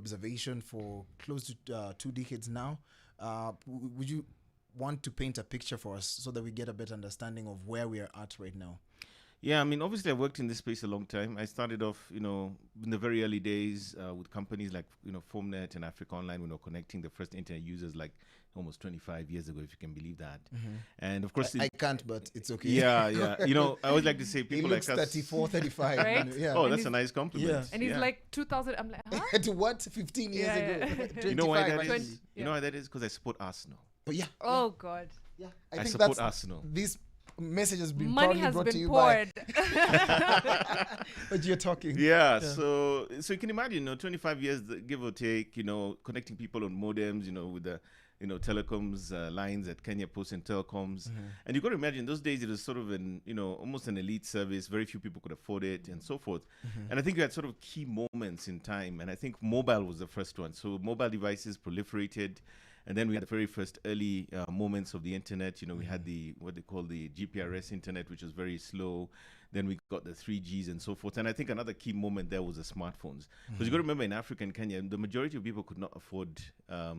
observation for close to 2 decades now. Would you want to paint a picture for us so that we get a better understanding of where we are at right now? Yeah, I mean, obviously, I worked in this space a long time. I started off, in the very early days with companies like, Formnet and Africa Online, connecting the first internet users like almost 25 years ago, if you can believe that. And of course, I can't, but it's okay. Yeah. I always like to say people looks like us. 34, 35. Right? Yeah. Oh, that's a nice compliment. Yeah. And he's like 2000. I'm like, huh? To what? 15 years Yeah, ago. yeah. 25, You know why that I is? think. 20, You know why that is? Because I support Arsenal. Oh, yeah. Oh God. Yeah. I think support that's Arsenal. This message has been Money probably has brought to been you poured. by. But you're talking. Yeah, so you can imagine, 25 years, give or take, connecting people on modems, with the, telecoms lines at Kenya Post and Telecoms. And you got to imagine those days it was sort of an, almost an elite service. Very few people could afford it and so forth. And I think you had sort of key moments in time. And I think mobile was the first one. So mobile devices proliferated. And then we had the very first early moments of the internet. We had what they call the GPRS internet, which was very slow. Then we got the 3Gs and so forth. And I think another key moment there was the smartphones. Because you got to remember in Africa and Kenya, the majority of people could not afford, a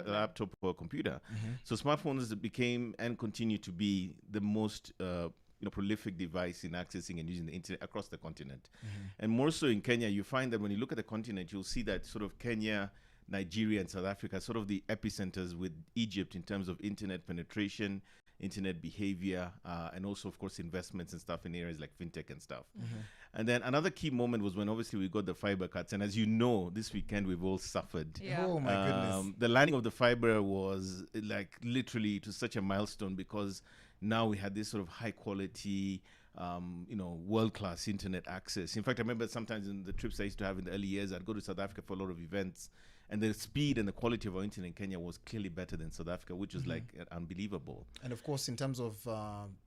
laptop or a computer. So smartphones became and continue to be the most prolific device in accessing and using the internet across the continent. And more so in Kenya, you find that when you look at the continent, you'll see that sort of Kenya, Nigeria and South Africa, sort of the epicenters with Egypt in terms of internet penetration, internet behavior, and also, of course, investments and stuff in areas like fintech and stuff. And then another key moment was when obviously we got the fiber cuts. And as you know, this weekend we've all suffered. Yeah. Oh, my goodness. The landing of the fiber was like literally to such a milestone because now we had this sort of high quality, world-class internet access. In fact, I remember sometimes in the trips I used to have in the early years, I'd go to South Africa for a lot of events. And the speed and the quality of our internet in Kenya was clearly better than South Africa, which was like unbelievable. And of course, in terms of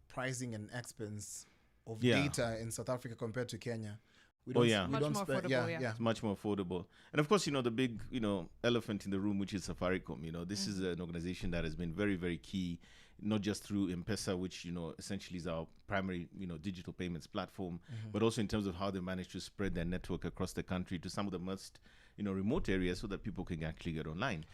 pricing and expense of data in South Africa compared to Kenya, we don't, Much more affordable, yeah. It's much more affordable. And of course, the big, elephant in the room, which is Safaricom. This is an organization that has been very, very key, not just through M-Pesa, which, essentially is our primary, digital payments platform, but also in terms of how they managed to spread their network across the country to some of the most, remote areas so that people can actually get online.